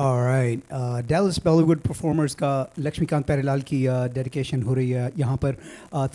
Alright, Dallas Bollywood performers का लक्ष्मीकांत प्यारेलाल की dedication हो रही है यहाँ पर.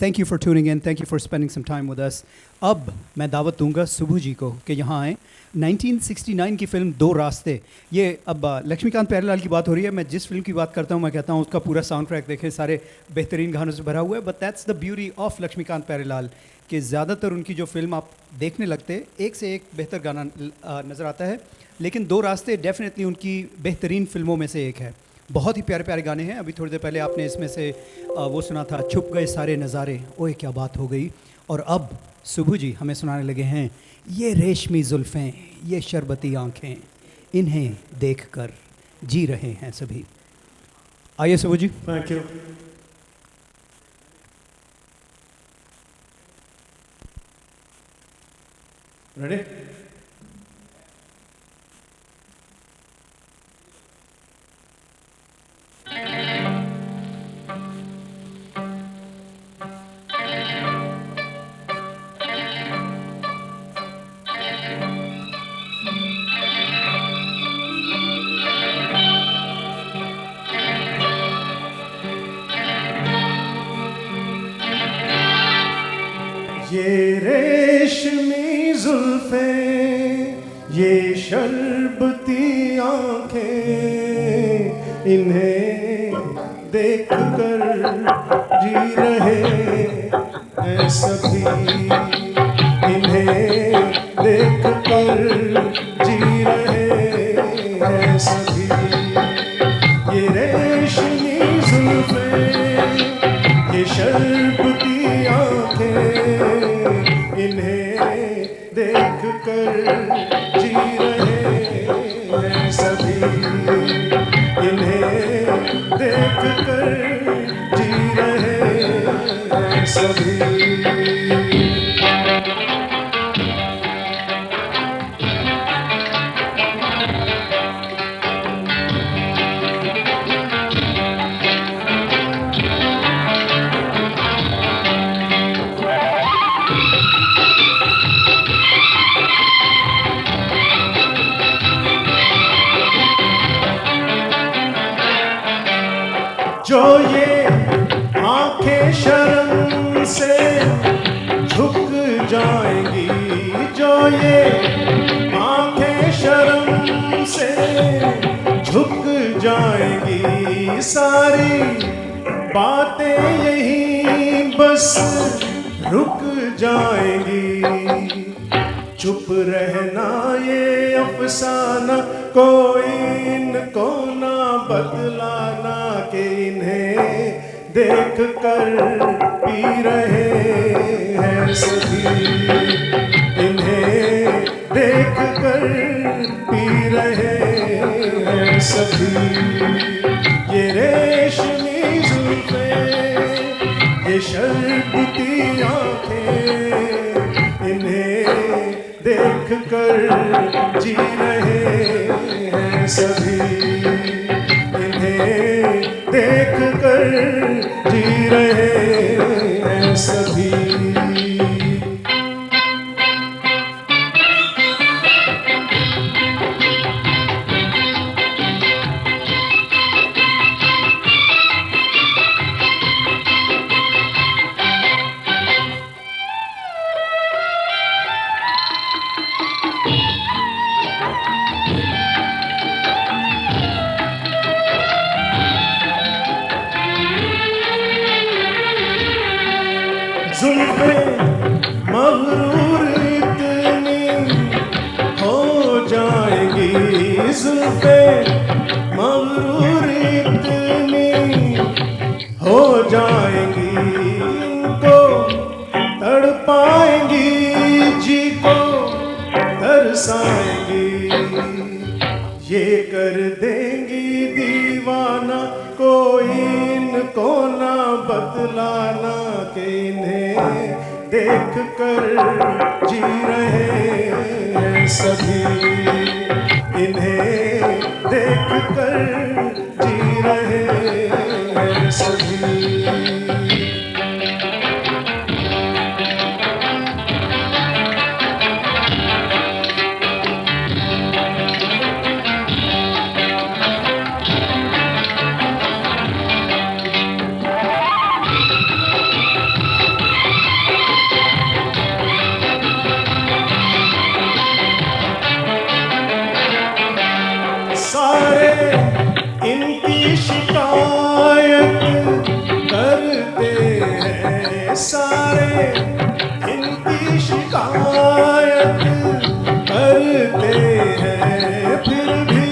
Thank you for tuning in, thank you for spending some time with us. अब मैं दावत दूंगा सुबू जी को कि यहाँ आएँ. 1969 की फिल्म दो रास्ते. ये अब लक्ष्मीकांत प्यारेलाल की बात हो रही है. मैं जिस फिल्म की बात करता हूँ मैं कहता हूँ उसका पूरा साउंड ट्रैक देखें, सारे बेहतरीन गानों से भरा हुआ है. But that's the beauty of Laxmikant Pyarelal कि ज़्यादातर उनकी जो फिल्म आप देखने लगते एक से एक बेहतर गाना नज़र आता है. लेकिन दो रास्ते डेफिनेटली उनकी बेहतरीन फिल्मों में से एक है. बहुत ही प्यारे प्यारे गाने हैं. अभी थोड़ी देर पहले आपने इसमें से वो सुना था, छुप गए सारे नज़ारे, ओए क्या बात हो गई. और अब सुबह जी हमें सुनाने लगे हैं ये रेशमी जुल्फ़ें, ये शरबती आँखें, इन्हें देखकर जी रहे हैं सभी. आइए सुबह जी. Thank you. रेडी? ये रेशमी जुल्फें, ये शरबती आँखें, इन्हें देख कर जी रहे हैं सभी. इन्हें देख कर जी रहे हैं सभी. ये रेशमी जुल्फें, ये शरबती आँखें, इन्हें देख कर जी रहे हैं सभी. इन्हें देख कर जी रहे हैं सभी. जो ये आंखें शर्म से झुक जाएंगी, जो ये आंखें शर्म से झुक जाएंगी, सारी बातें यहीं बस रुक जाएंगी. चुप रहना ये अफसाना कोई इनको ना बतलाना कि इन्हें देख कर पी रहे हैं सभी. इन्हें देख कर पी रहे हैं सभी. ये रेशमी जुल्फें, ये शरबती आँखें, इन्हें देख कर जी रहे हैं सभी. इन्हें देख कर जी रहे हैं सभी. जुल्फें मगरूर इतनी हो जाएंगी, जुल्फें मगरूर इतनी हो जाएंगी, इनको तड़पाएंगी, जी को तरसाएंगी. ये कर देंगी दीवाना कोई इनको ना बतलाना कि इन्हें देख कर जी रहे हैं सभी. इन्हें देख कर जी रहे हैं सभी. सारे इनकी शिकायत करते हैं, फिर भी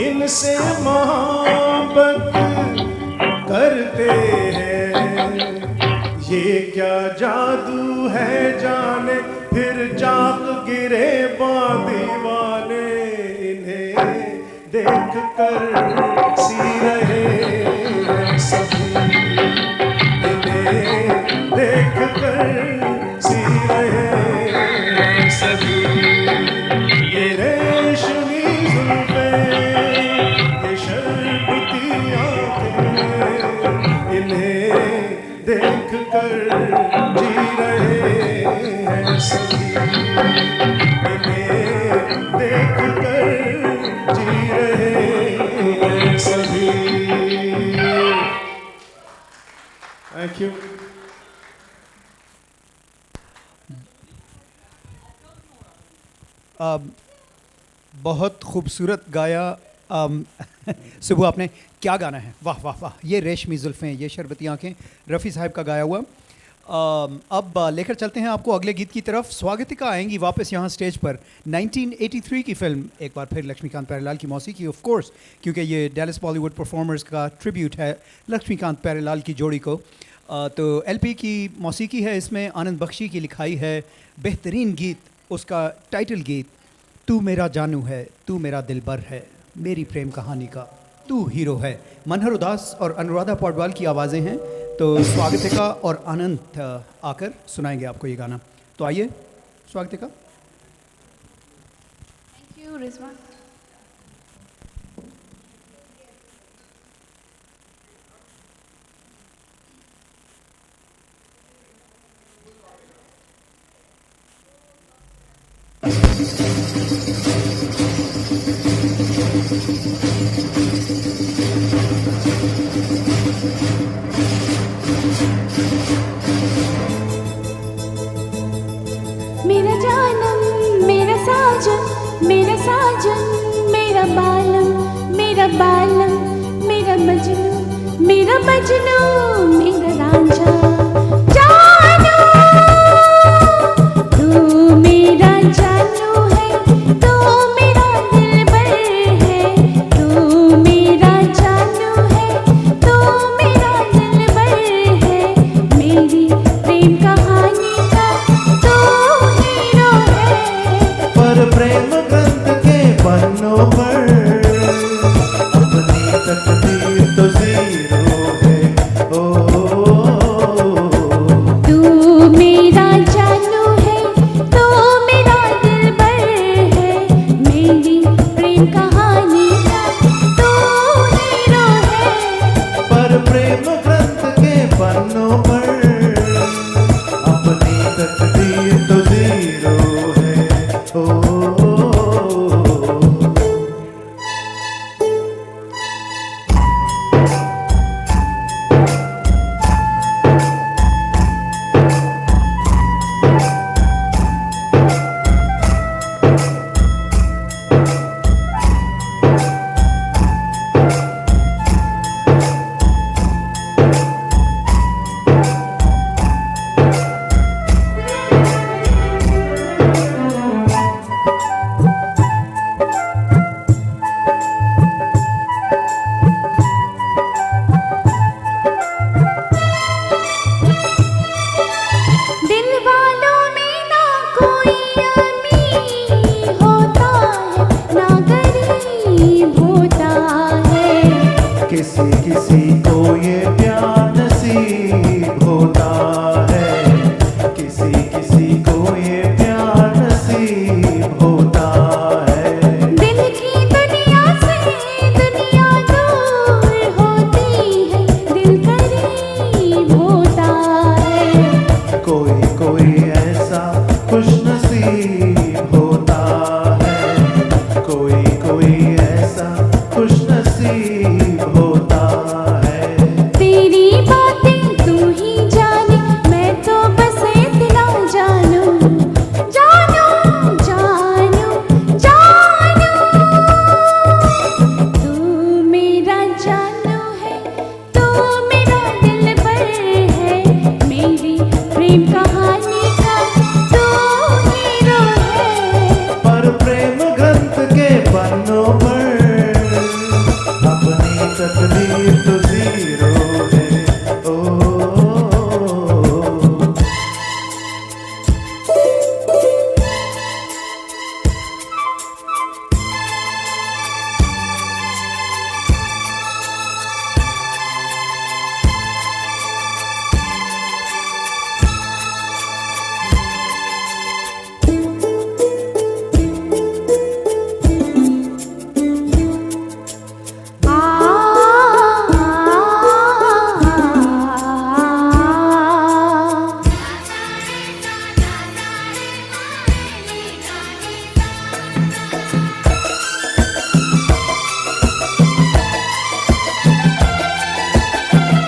इनसे मोहब्बत करते हैं। ये क्या जादू है जाने, फिर चाक गिरे दीवाने, इन्हें देख कर सी रहे हैं सभी, इन्हें देख कर सी रहे हैं सभी। ये रेशमी जुल्फें, ये शर्बती आंखें, इन्हें देख कर जी रहे हैं सभी, इन्हें देख कर जी रहे हैं सभी। Thank you. बहुत खूबसूरत गाया। सुबह आपने क्या गाना है, वाह वाह वाह। ये रेशमी जुल्फ़ें, ये शरबती आंखें, रफ़ी साहब का गाया हुआ। अब लेकर चलते हैं आपको अगले गीत की तरफ। स्वागतिका आएंगी वापस यहाँ स्टेज पर। 1983 की फिल्म, एक बार फिर लक्ष्मीकांत प्यारेलाल की मौसीकी, ऑफ कोर्स, क्योंकि ये डैलस बॉलीवुड परफॉर्मर्स का ट्रिब्यूट है लक्ष्मीकांत प्यारेलाल की जोड़ी को। तो एलपी की मौसीकी है, इसमें आनंद बख्शी की लिखाई है। बेहतरीन गीत, उसका टाइटल गीत, तू मेरा जानू है, तू मेरा दिलबर है, मेरी प्रेम कहानी का तू हीरो है। मनहर उदास और अनुराधा पौडवाल की आवाज़ें हैं। तो स्वागतिका और आनंद आकर सुनाएंगे आपको ये गाना। तो आइए स्वागतिका। Thank you Rizwan. मेरा जानम, मेरा साजन, मेरा साजन, मेरा बालम, मेरा बालम, मेरा मजनू, मेरा मजनू, मेरा रांझा। जानू, तू मेरा जानू है, तू मेरा दिलबर है, तू मेरा जानू है, तू मेरा दिलबर है, मेरी प्रेम कहानी का तू हीरो है। पर प्रेम ग्रंथ के पन्नों पर अपनी तकदीर तो जीरो है। ओ प्रेम कहानी का तू हीरो है। पर प्रेम ग्रंथ के पन्नों पर अपनी तकदीर तो जीरो है। ओ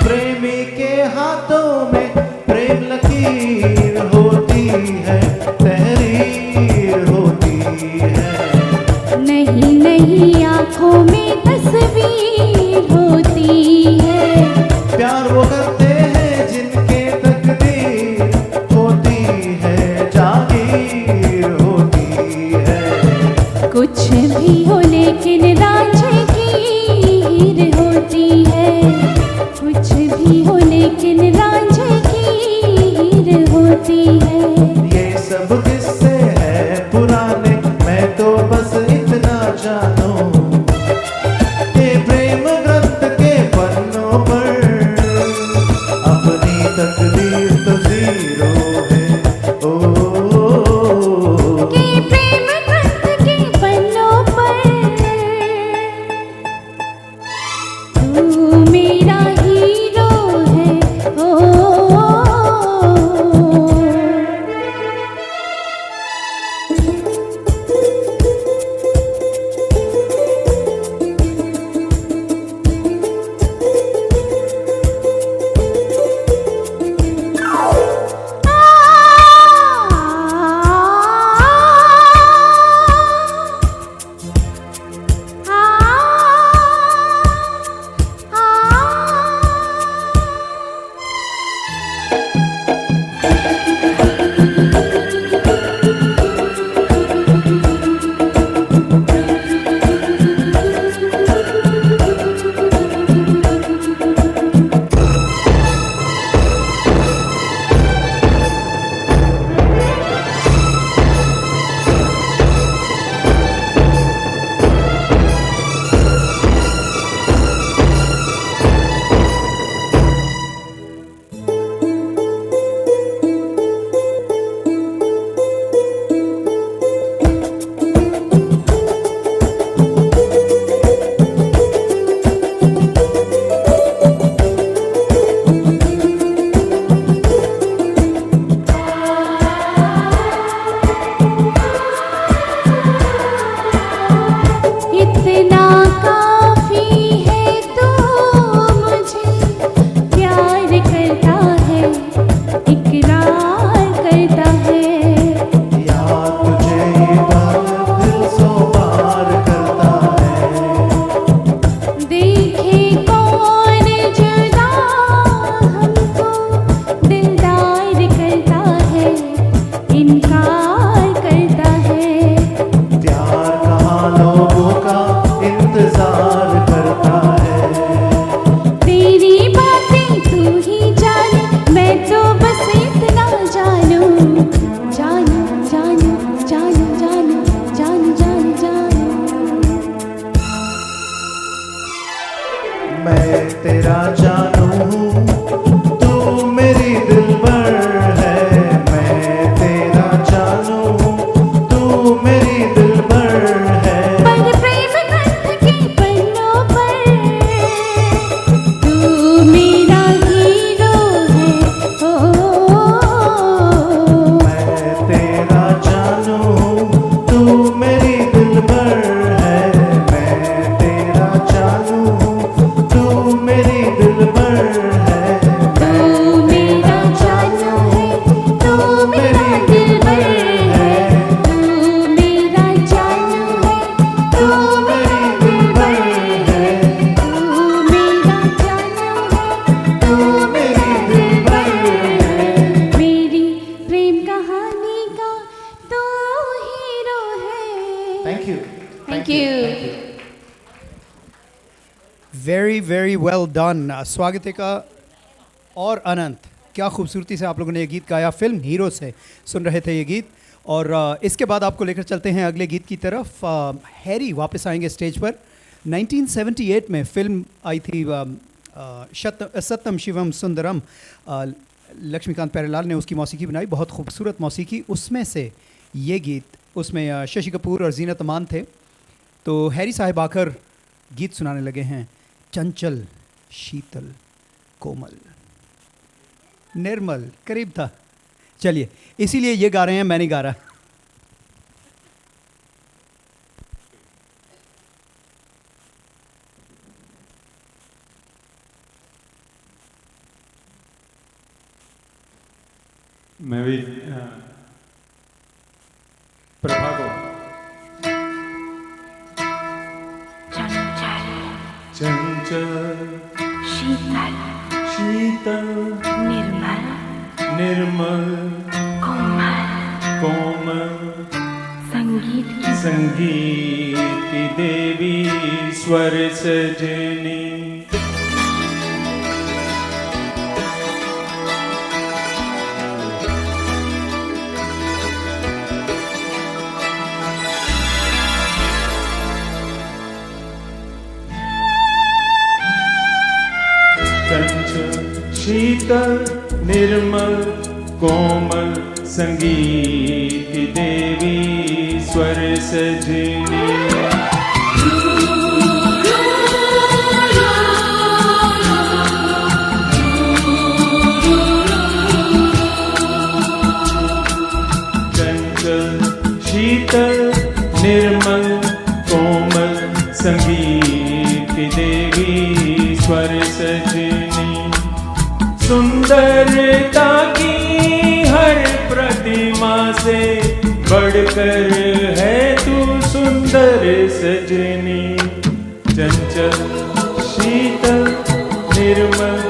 प्रेमी के हाथों में प्रेम लकीर होती है, तहरीर होती है। नहीं नहीं आँखों में तस्वीर होती है। प्यार वो करते हैं जिनके तकदीर होती है, जागीर होती है। कुछ भी हो लेकिन राजगीर होती है। कुछ भी हो लेकिन राजगीर होती है। ये सब किस्से हैं पुराने, मैं तो बस इतना जानूं कि प्रेम ग्रंथ के पन्नों पर अपनी तकदीर तो जीरो है। ओ कि प्रेम ग्रंथ के पन्नों पर तू मेरा हीरो है। ओ वेरी वेरी वेल डन। स्वागत है का और अनंत, क्या खूबसूरती से आप लोगों ने ये गीत गाया। फिल्म हीरो से सुन रहे थे ये गीत, और इसके बाद आपको लेकर चलते हैं अगले गीत की तरफ। हैरी वापस आएंगे स्टेज पर। 1978 में फिल्म आई थी सत्यम शिवम सुंदरम। लक्ष्मीकांत प्यारेलाल ने उसकी मौसीकी बनाई, बहुत खूबसूरत मौसीकी। उसमें से ये गीत, उसमें शशि कपूर और जीनत अमान थे। तो हैरी साहब आकर गीत सुनाने लगे हैं, चंचल शीतल कोमल निर्मल, करीब था। चलिए, इसीलिए ये गा रहे हैं, मैं नहीं गा रहा। मैं भी प्रभा को चंचल शीतल शीतल निर्मल निर्मल कोमल संगीत की देवी स्वर सजनी। शीतल निर्मल कोमल संगीत की देवी स्वर सजनी। चंचल शीतल निर्मल कोमल संगीत की देवी स्वर सजनी। सुंदरता की हर प्रतिमा से बढ़कर है तू सुंदर सजनी। चंचल शीतल निर्मल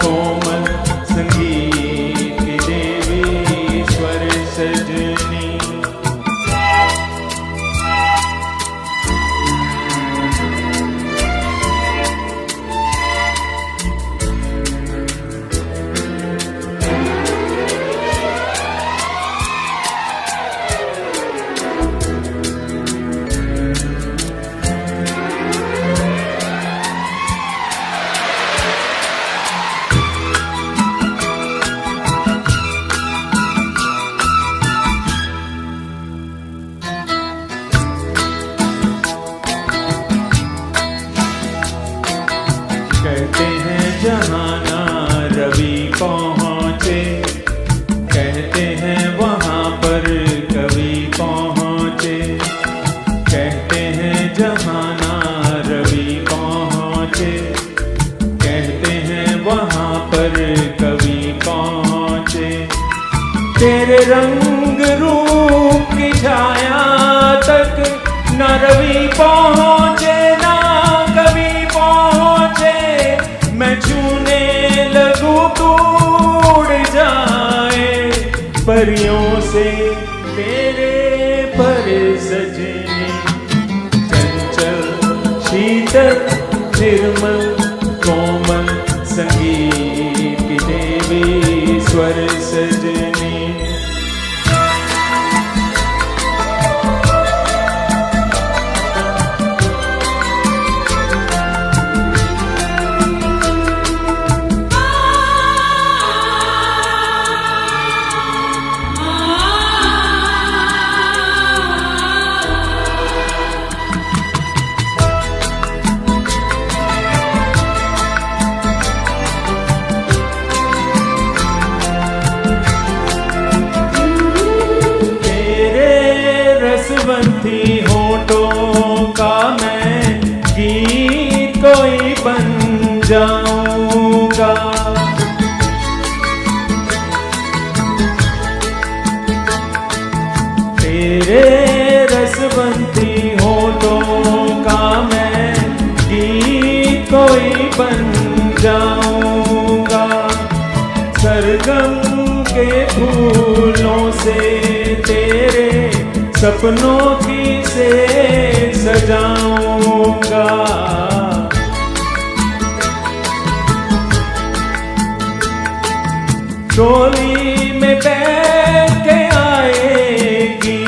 कोमल संगीत की देवी स्वर सजनी। कहते हैं जहाना रवि पहुँचे, कहते हैं वहाँ पर कवि पहुँचे। कहते हैं जहाना रवि पहुँचे, कहते हैं वहाँ पर कवि पहुँचे। तेरे रंग रूप की छाया तक न रवि पहुँचे ना कवि पहुँचे। मैं छूने लगूं तू उड़ जाए परियों से तेरे पर सजनी। चंचल शीतल निर्मल कोमल संगीत की देवी स्वर सजनी। रसवंती होठों का मैं गीत कोई बन जाऊंगा। तेरे रसवंती होठों का मैं गीत कोई बन जाऊंगा। सरगम के फूलों से तेरे सपनों की से सजाऊंगा। डोली में बैठ के आएगी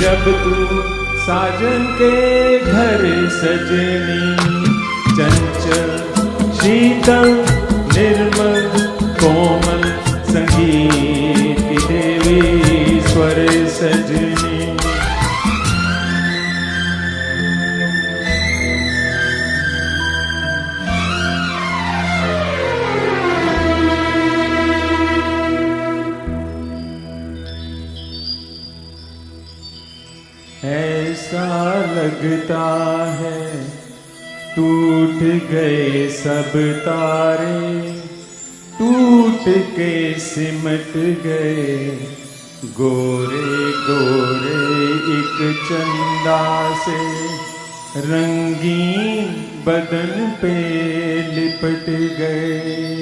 जब तू साजन के घर सजनी। चंचल शीतल निर्मल कोमल संगीत की देवी स्वर सजनी। ऐसा लगता है टूट गए सब तारे, टूट के सिमट गए गोरे गोरे एक चंदा से रंगीन बदन पे लिपट गए।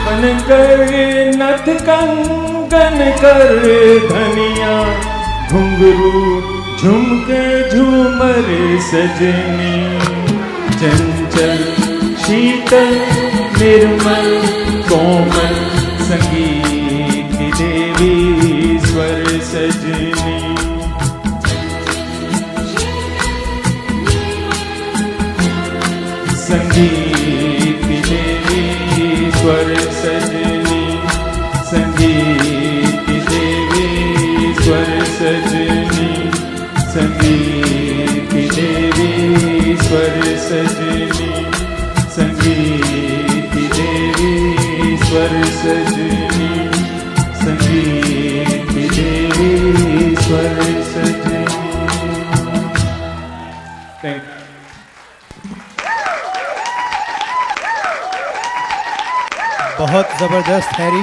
बनकर नथ कंगन कर धनिया घुंघरू झुमके झूमर सजनी। चंचल शीतल निर्मल कोमल संगीत की देवी स्वर सजनी। संगीत की देवी स्वर सजनी। संगीत की देवी स्वर सजनी। संगीत की देवी स्वर सजनी। संगीत की देवी स्वर सजनी। संगीत की देवी स्वर सजनी। Thank you. बहुत ज़बरदस्त Harry,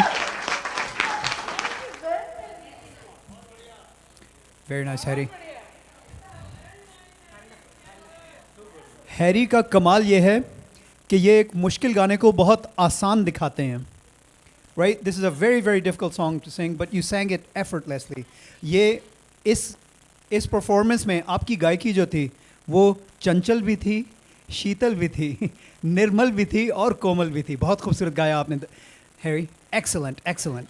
very nice Harry. Harry का कमाल ये है कि ये एक मुश्किल गाने को बहुत आसान दिखाते हैं। Right, this is a very very difficult song to sing but you sang it effortlessly. ये इस परफॉर्मेंस में आपकी गायकी जो थी वो चंचल भी थी, शीतल भी थी, निर्मल भी थी और कोमल भी थी। बहुत खूबसूरत गाया आपने Harry, excellent excellent.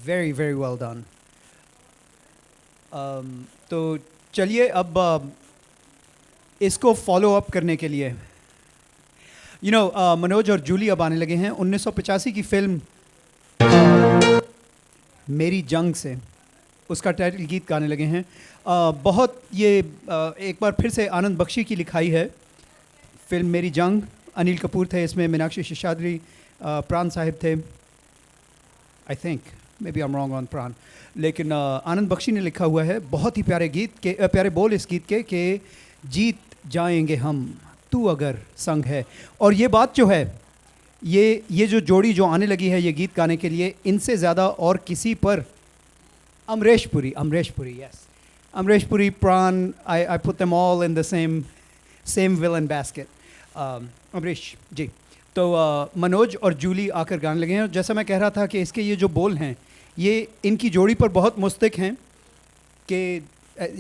Very very well done. तो चलिए अब इसको फॉलो अप करने के लिए मनोज और जूली अब आने लगे हैं 1985 की फिल्म मेरी जंग से, उसका टाइटल गीत गाने लगे हैं। बहुत ये एक बार फिर से आनंद बख्शी की लिखाई है फिल्म मेरी जंग। अनिल कपूर थे इसमें, मीनाक्षी शेषाद्री, प्राण साहिब थे, I think, maybe I am wrong on Pran, लेकिन आनंद बख्शी ने लिखा हुआ है। बहुत ही प्यारे गीत के प्यारे बोल इस गीत के कि जीत जाएंगे हम तू अगर संग है। और ये बात जो है, ये जो जोड़ी जो आने लगी है ये गीत गाने के लिए, इनसे ज़्यादा और किसी पर Amrish Puri, yes, Amrish Puri, Pran, I put them all in the same villain basket. Amrish ji. तो मनोज और जूली आकर गाने लगे हैं। जैसा मैं कह रहा था कि इसके ये जो बोल हैं ये इनकी जोड़ी पर बहुत मुस्तक हैं कि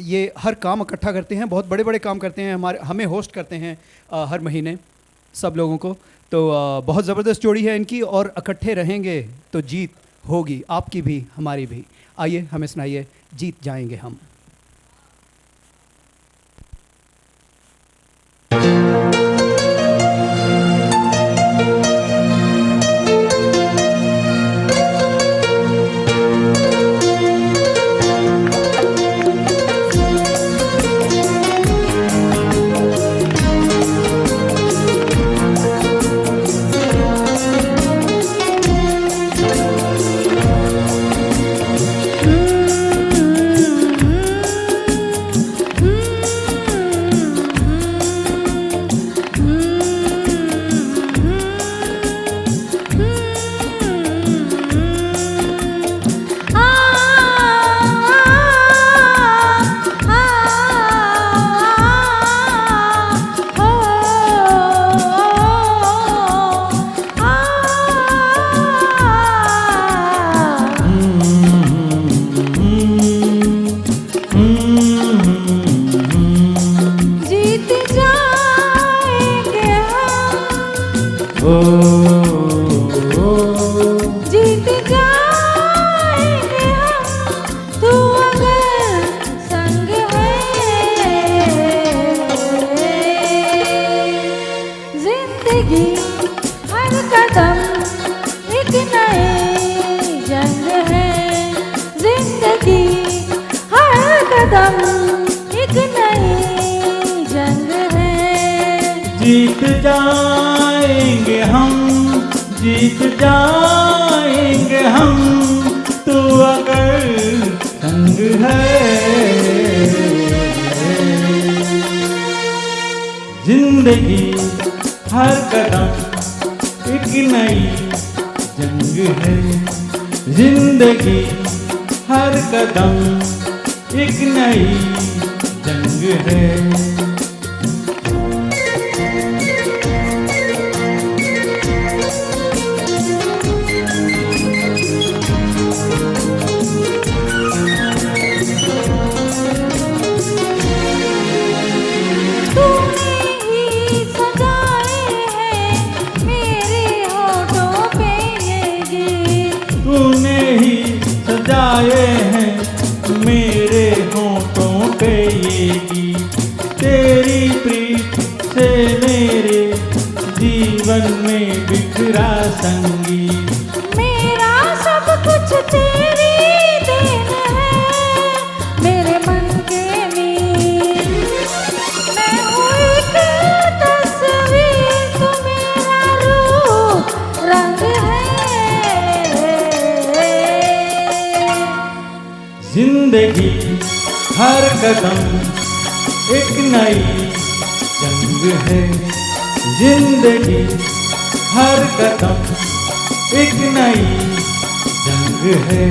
ये हर काम इकट्ठा करते हैं, बहुत बड़े बड़े काम करते हैं, हमें होस्ट करते हैं हर महीने सब लोगों को। तो बहुत ज़बरदस्त जोड़ी है इनकी और इकट्ठे रहेंगे तो जीत होगी, आपकी भी हमारी भी। आइए हमें सुनाइए जीत जाएंगे हम। जीत जाएंगे हम, जीत जाएंगे हम, तू अगर संग है। जिंदगी हर कदम एक नई जंग है, जिंदगी हर कदम एक नई जंग है। तूने ही सजाए हैं मेरे होठों पे ये गीत, तेरी प्रीत से मेरे जीवन में बिखरा संगीत। मेरा सब कुछ तेरी देन है, मेरे मन के मीत। मैं हूँ एक तस्वीर, तू मेरा रूप रंग है। जिंदगी हर कदम एक नई जंग है, जिंदगी हर कदम एक नई जंग है।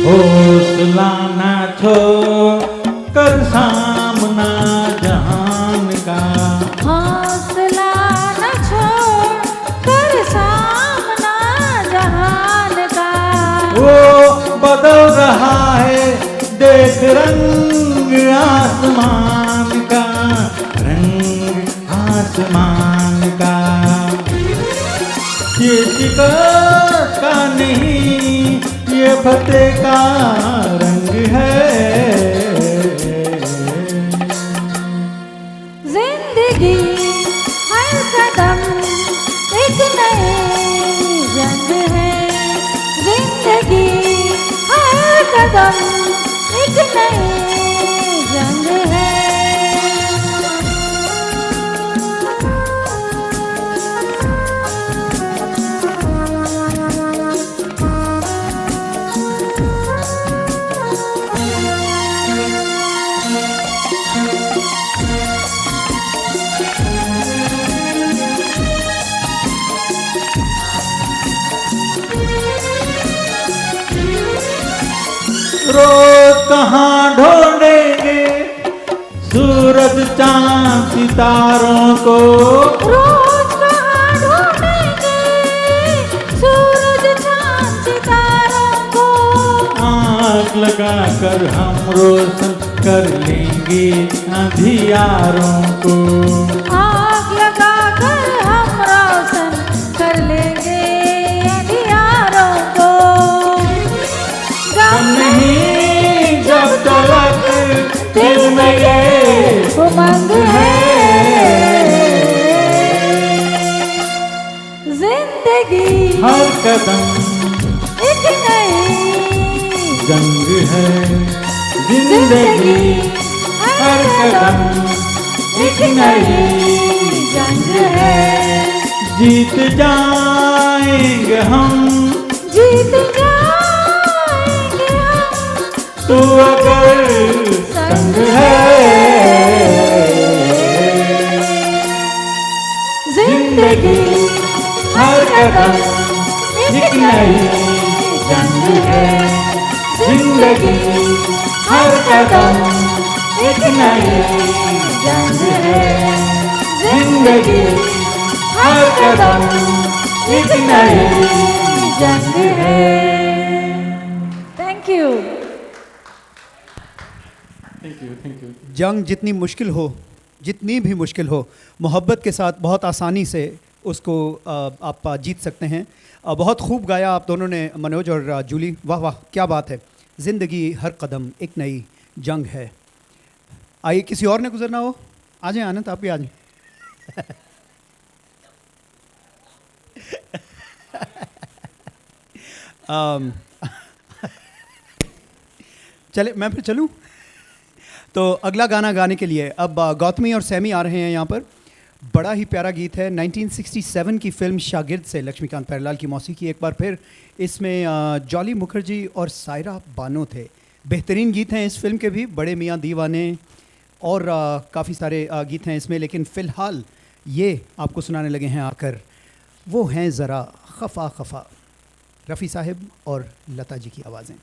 हौसला ना छोड़ कर सामना जहान का, हौसला न छोड़ कर सामना जहान का। वो बदल रहा है देख रंग आसमान का, रंग आसमान का। ये शिकस्त का नहीं, ये फतेह का रंग है। जिंदगी हर कदम एक नई जंग है, जिंदगी हर कदम एक नई जंग है। रोज कहाँ ढूंढेंगे सूरज चांद सितारों को, रोज कहाँ ढूंढेंगे सूरज चांद सितारों को। आँख लगा कर हम रोशन कर लेंगे अंधियारों को, आग लगा कर हम रोशन कर लेंगे अंधियारों को। गम नहीं जब तलक दिल में ये उमंग है। जिंदगी हर कदम एक नई जंग है, जिंदगी हर कदम एक नई जंग है। जीत जाएंगे हम, जीत जाएंगे हम, तू अगर संग है। जिंदगी हर कदम एक नई जंग है, जिंदगी हर कदम एक नई जंग है, जिंदगी हर कदम एक नई जंग है। Thank you. Thank you. जंग जितनी मुश्किल हो, जितनी भी मुश्किल हो, मोहब्बत के साथ बहुत आसानी से उसको आप जीत सकते हैं। बहुत खूब गाया आप दोनों ने, मनोज और जूली, वाह वाह क्या बात है। ज़िंदगी हर कदम एक नई जंग है। आइए किसी और ने गुजरना हो, आ जाए आनंद, आप भी आ जाए। चले मैं फिर चलूँ। तो अगला गाना गाने के लिए अब गौतमी और सैमी आ रहे हैं यहाँ पर। बड़ा ही प्यारा गीत है, 1967 की फिल्म शागिर्द से लक्ष्मीकांत प्यारेलाल की मौसीकी। एक बार फिर इसमें जॉली मुखर्जी और सायरा बानो थे। बेहतरीन गीत हैं इस फिल्म के भी, बड़े मियाँ दीवाने और काफ़ी सारे गीत हैं इसमें, लेकिन फ़िलहाल ये आपको सुनाने लगे हैं आकर, वो हैं ज़रा खफा खफा, रफ़ी साहिब और लता जी की आवाज़ें।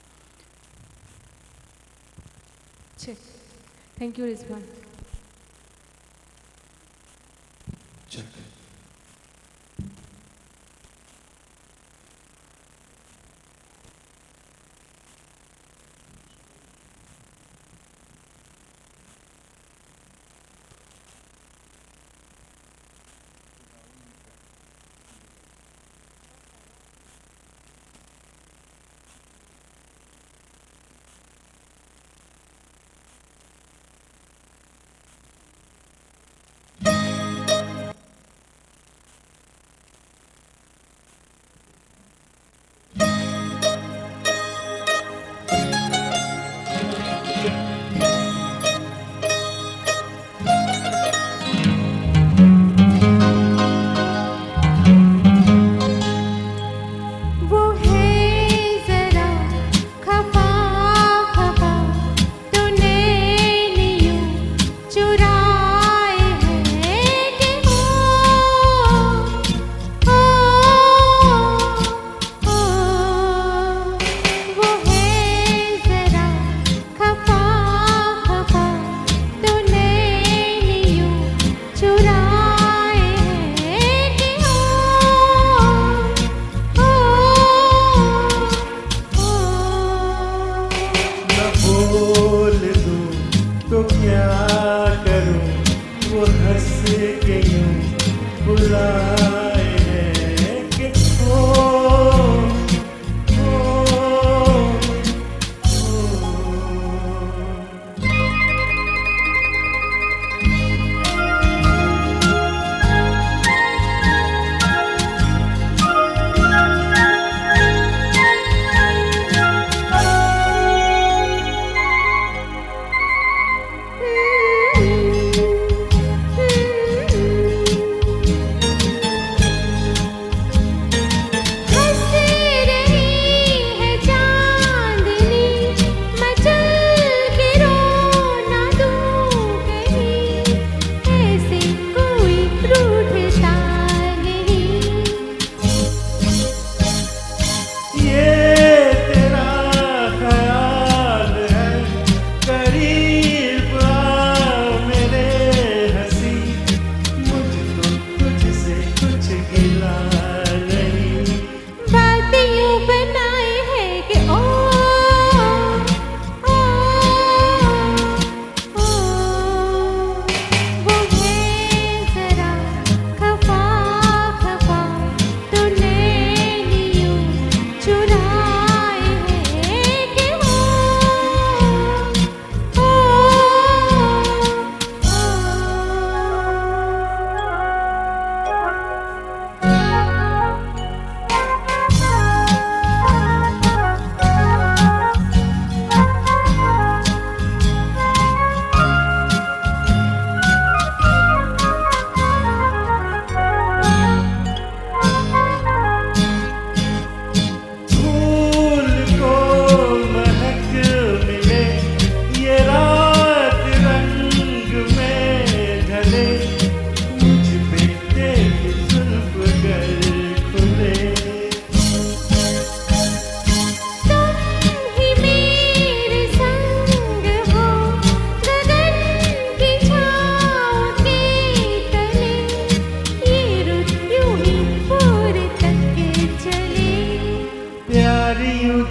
Thank you Rizwan.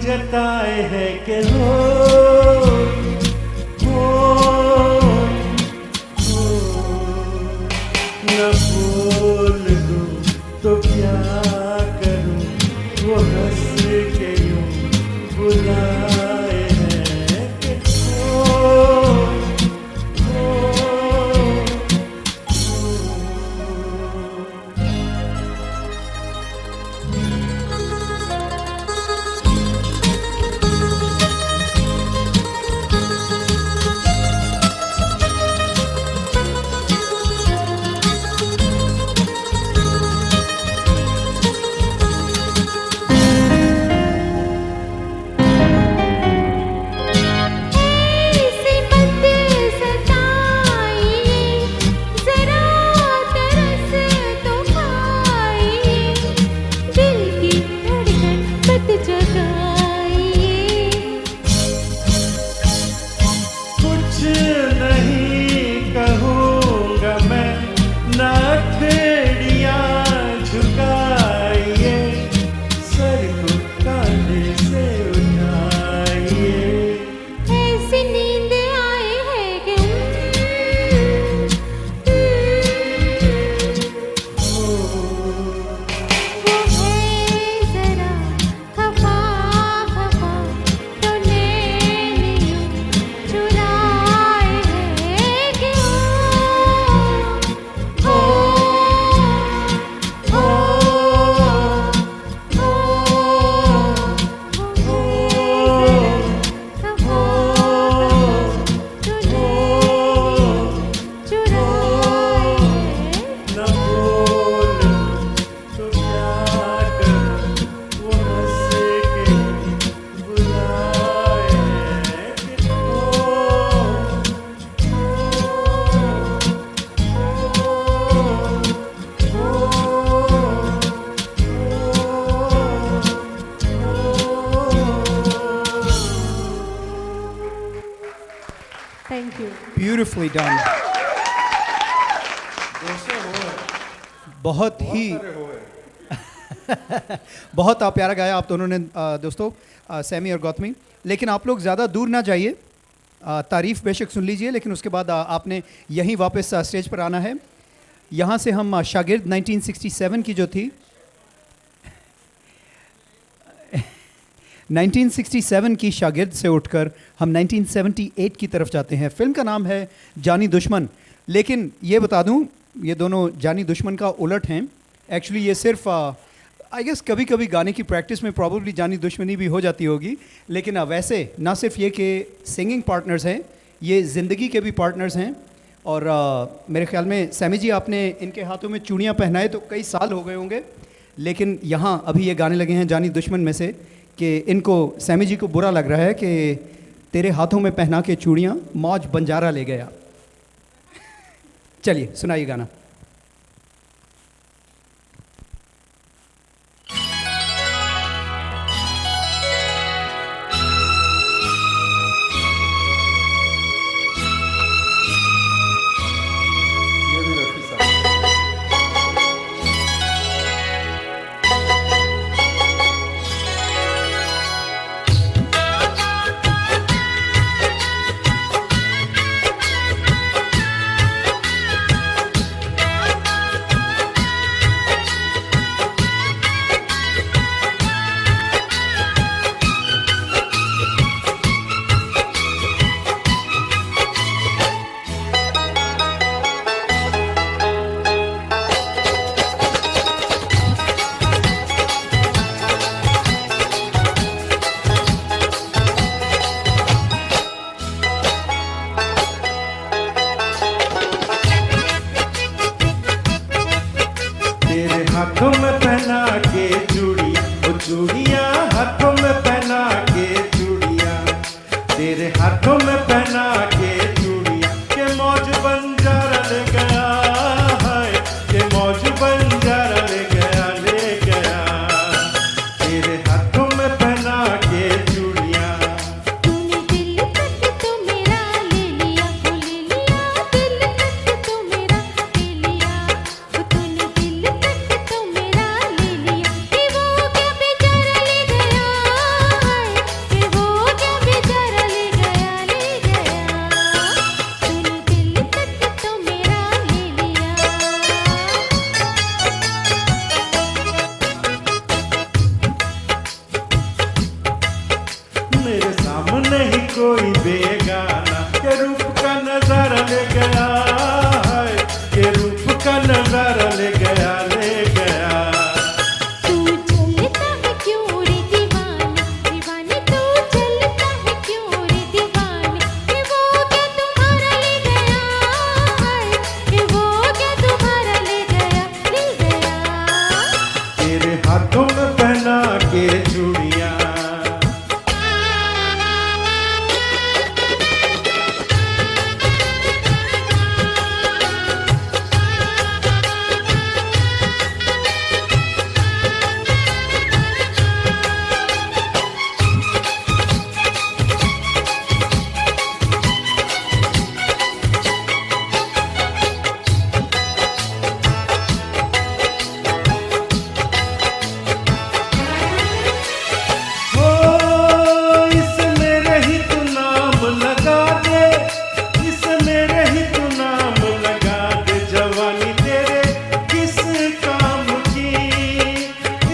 जताए है कि हो ब्यूटिफुली डन। बहुत ही बहुत प्यारा गाया आप दोनों ने दोस्तों, सैमी और गौतमी। लेकिन आप लोग ज़्यादा दूर ना जाइए, तारीफ़ बेशक सुन लीजिए, लेकिन उसके बाद आपने यहीं वापस स्टेज पर आना है। यहाँ से हम शागिर्द 1967 की जो थी 1967 की शागिर्द से उठकर हम 1978 की तरफ जाते हैं। फिल्म का नाम है जानी दुश्मन। लेकिन ये बता दूं, ये दोनों जानी दुश्मन का उलट हैं। एक्चुअली ये सिर्फ आई गेस कभी कभी गाने की प्रैक्टिस में प्रॉब्ली जानी दुश्मनी भी हो जाती होगी, लेकिन वैसे ना सिर्फ ये कि सिंगिंग पार्टनर्स हैं, ये ज़िंदगी के भी पार्टनर्स हैं। और मेरे ख्याल में सैमी जी आपने इनके हाथों में चूड़ियाँ पहनाए तो कई साल हो गए होंगे, लेकिन यहाँ अभी ये गाने लगे हैं जानी दुश्मन में से कि इनको, सैमी जी को बुरा लग रहा है कि तेरे हाथों में पहना के चूड़ियाँ मौज बंजारा ले गया। चलिए सुनाइए गाना। हाथों में पहना के चूड़ी, वो चूड़ियाँ हाथों में पहना के चूड़ियाँ, तेरे हाथों में पहना के चूड़ियाँ, के मौज बंजारा ले गया है, के मौज बंजारा ले गया, ले गया। तेरे हाथों में पहना के चूड़ियाँ, तूने दिल तक तो मेरा ले लिया, वो ले लिया दिल तक तो मेरा ले लिया, वो तूने दिल तक तो मेरा ले लिया। कि वो क्या बेचारा ले गया है, कि वो क्या बेचारा ले गया, ले गया। तूने दिल तक तो मेरा ले लिया। मेरे सामने ही कोई बेगाना के रूप का नजारा ले गया है, के रूप का नजारा ले गया, ले गया। तू चलता है क्यों रे दीवाने, दीवाने तू चलता है क्यों रे दीवाने। कि वो क्या तुम्हारा ले गया है, कि वो क्या तुम्हारा ले गया, ले गया। तेरे हाथों में पहना के चूड़ियाँ, हो इस मेरे ही तू नाम लगा दे, इस मेरे ही तू नाम लगा दे। जवानी तेरे किस काम की,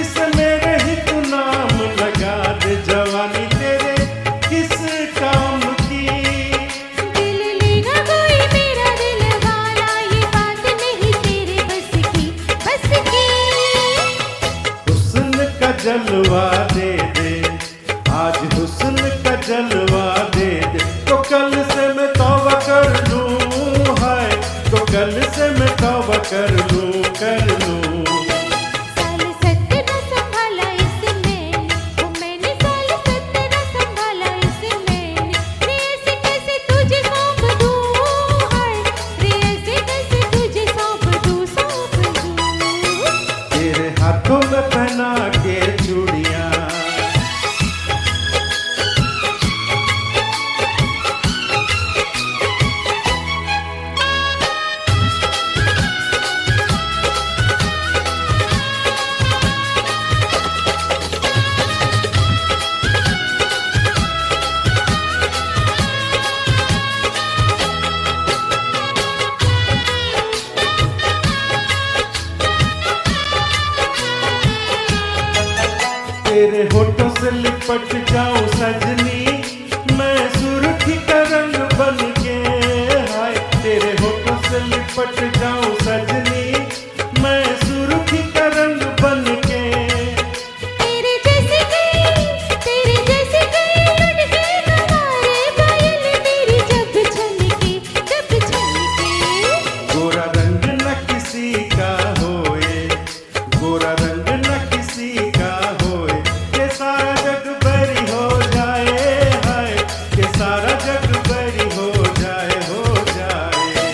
इस मेरे ही तू नाम लगा दे। जवानी तेरे किस काम की, दिल लेना कोई मेरा दिल वाला, ये बात नहीं तेरे बस की, बस की। हुस्न का जलवा दे दे, आज हुस्न का जलवा दे दे। तो कल से मैं तौबा कर लूँ, हाय तो कल से मैं तौबा कर लूँ, कर लूँ। साल 17 संभाला इस मैंने, वो मैंने साल 17 संभाला इस मैंने। रे ऐसे कैसे तुझे सौंप दूँ, हाय रे ऐसे कैसे तुझे सौंप दूँ, सौंप दूँ। तेरे हाथों में पहना के चूड़ियाँ, तेरे होठों से लिपट जाऊं सजनी, मैं सुर्खी का रंग बन के। हाय तेरे होठों से लिपट जाऊं सजनी, मैं सुर्खी का रंग बन के। तेरे जैसे गए लुट गए हमारे पायल मेरी जब छलके गोरा रंग न किसी का होए, गोरा रंग न किसी का होए, के सारा जग बरी हो जाए। हाय के सारा जग बरी हो जाए, हो जाए।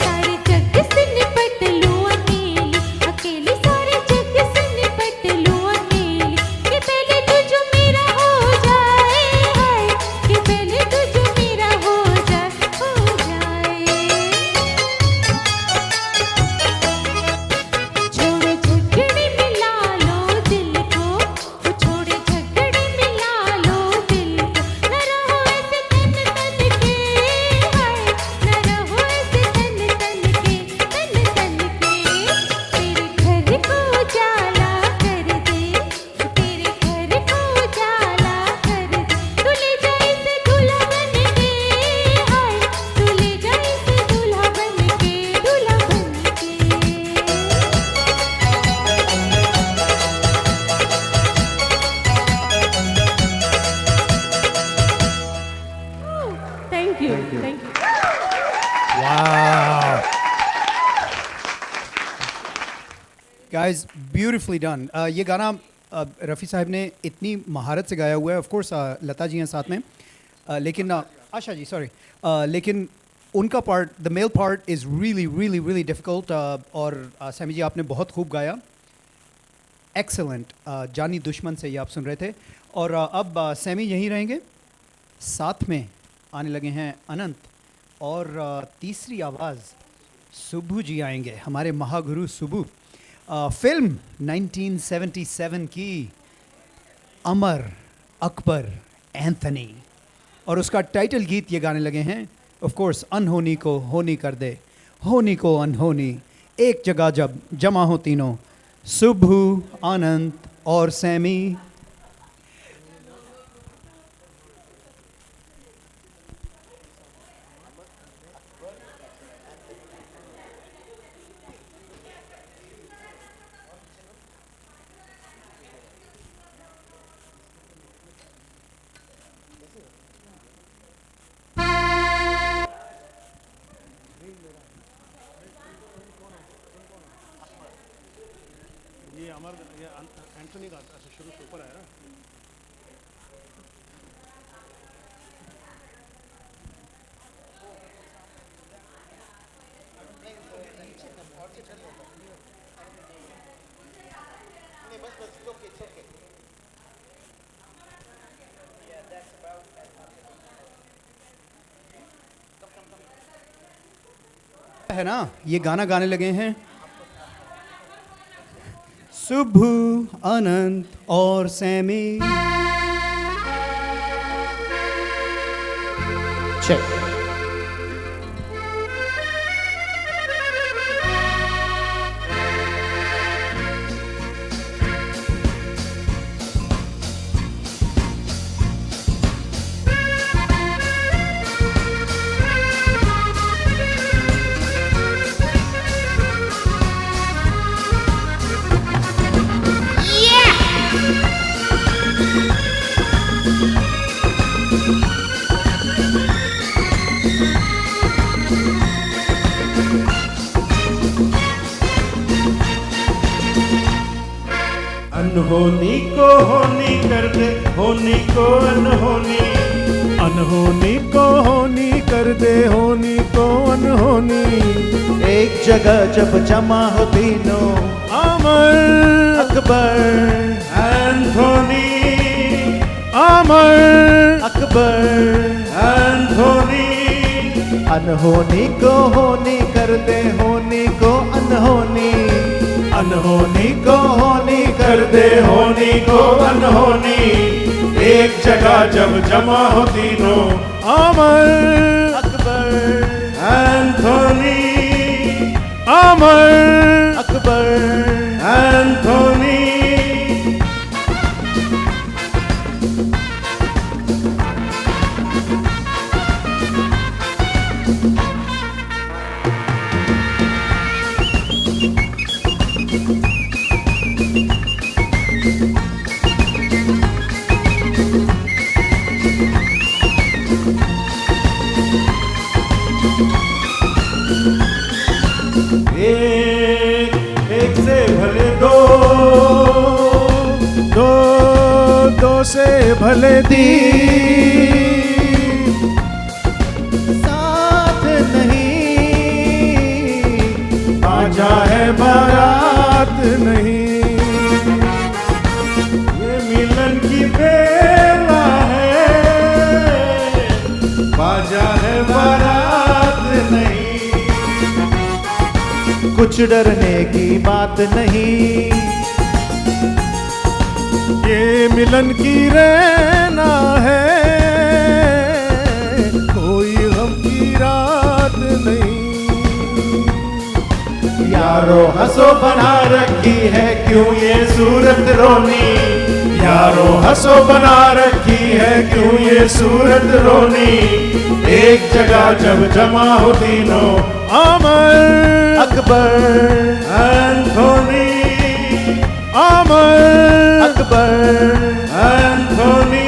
सारे जग से निपट लूं अकेली अकेली, सारे जग से निपट लूं अकेली, कि पहले तू जो मेरा हो जाए। हाय कि पहले तू जो मेरा हो जाए, हो जाए। छोड़ो झगड़े मिला लो दिल को, वो छोड़े झगड़े मिला लो दिल को, न रहो ऐसे तन तन के। हाय न रहो ऐसे तन तन के, तन तन के। तेरे घर को उजाला कर दे, तेरे घर को उजाला कर दे, तू ले जा इसे दूल्हा बन के। हाय तू ले जा इसे दूल्हा बन के, दूल्हा बन के। Thank you. Thank you. Wow. Guys, beautifully done. ये गाना रफ़ी साहब ने इतनी महारत से गाया हुआ है. ऑफ कोर्स लता जी हैं साथ में, लेकिन आशा जी सॉरी, लेकिन उनका part, the male part is really really really difficult. और सैमी जी आपने बहुत खूब गाया, एक्सेलेंट. जानी दुश्मन से ये आप सुन रहे थे. और अब सैमी यहीं रहेंगे, साथ में आने लगे हैं अनंत, और तीसरी आवाज़ सुब्बू जी आएंगे, हमारे महागुरु सुब्बू. फिल्म 1977 की अमर अकबर एंथनी, और उसका टाइटल गीत ये गाने लगे हैं. ऑफ कोर्स अनहोनी को होनी कर दे, होनी को अनहोनी, एक जगह जब जमा हो तीनों, सुब्बू, अनंत और सैमी. एंथनी का शुरू से ऊपर आया ना. है ना, ये गाना गाने लगे हैं सुब्बू, अनंत और सैमी. चल अनहोनी को होनी कर दे, होनी को अनहोनी, अनहोनी को होनी कर दे, होनी को अनहोनी, एक जगह जब जमा हो तीनों, अमर अकबर एंथोनी, अमर अकबर एंथोनी, अनहोनी को होनी कर दे, होनी को अनहोनी, अनहोनी को होनी कर दे, होनी को अनहोनी, एक जगह जब जमा हो तीनों, अमर अकबर एंथोनी, अमर अकबर एंथोनी. से भले दीप साथ नहीं, बाजा है बारात नहीं। ये मिलन की बेला है, बाजा है बारात नहीं। कुछ डरने की बात नहीं, ये मिलन की रहना है, कोई गम की रात नहीं। यारो हंसो बना रखी है क्यों ये सूरत रोनी, यारो हंसो बना रखी है क्यों ये सूरत रोनी। एक जगह जब जमा हो तीनों, अमर अकबर एंथोनी, अमर अकबर एंथोनी।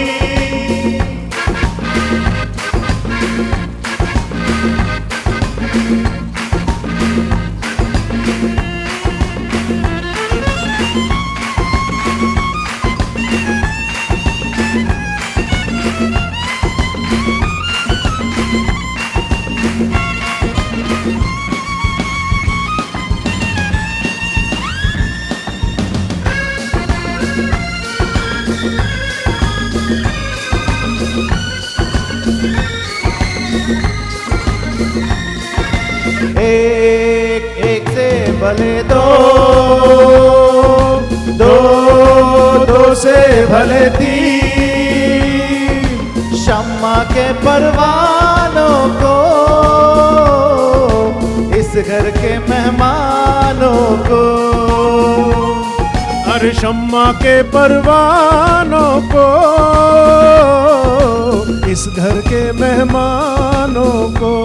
एक एक से भले दो, दो दो से भले तीन। शम्मा के परवानों को, इस घर के मेहमानों को, अरे शम्मा के परवानों को, इस घर के मेहमानों को।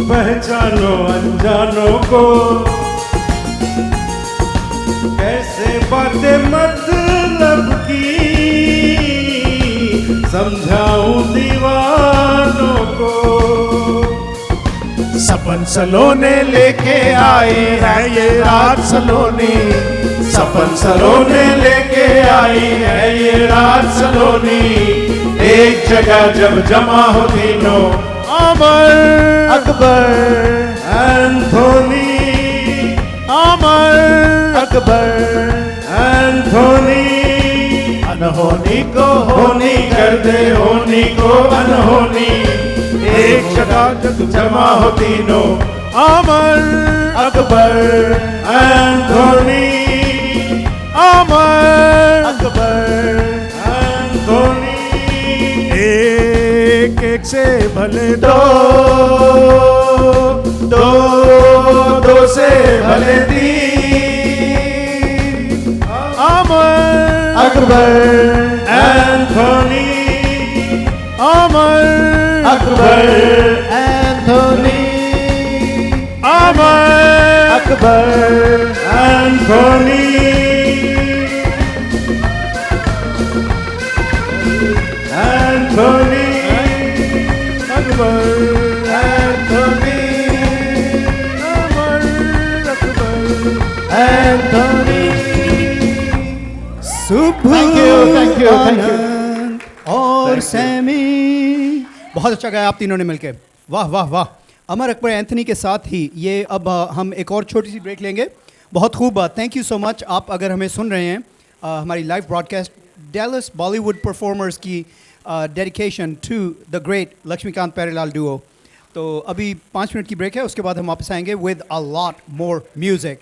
पहचानो अनजानों को, कैसे बातें मतलब की समझाऊं दीवानों को। सपन सलोने लेके आए हैं ये रात सलोनी, सपन सलोने लेके आई है ये रात सलोनी। एक जगह जब जमा हो तीनों, अमर अकबर एंथोनी, अमर अकबर एंथोनी। अनहोनी को होनी कर दे होनी को अनहोनी। एक जगह जब जमा हो तीनों, अमर अकबर एंथोनी, अमर अकबर एंथोनी। एक एक से भले दो, दो दो से भले तीन। अमर अकबर एंथोनी, अमर अकबर एंथोनी, अमर अकबर एंथोनी। एंथोनी, अकबर एंथोनी, अमर अकबर। एंथोनी। शुभ Thank you, thank you, thank you. Anand और सैमी। बहुत अच्छा गाया आप तीनों ने मिलके, वाह वाह वाह। अमर अकबर एंथनी के साथ ही ये अब हम एक और छोटी सी ब्रेक लेंगे। बहुत खूब, थैंक यू सो मच। आप अगर हमें सुन रहे हैं हमारी live broadcast Dallas Bollywood performers की dedication to the great Laxmikant Pyarelal duo. तो अभी 5 मिनट की ब्रेक है, उसके बाद हम वापस आएंगे with a lot more music.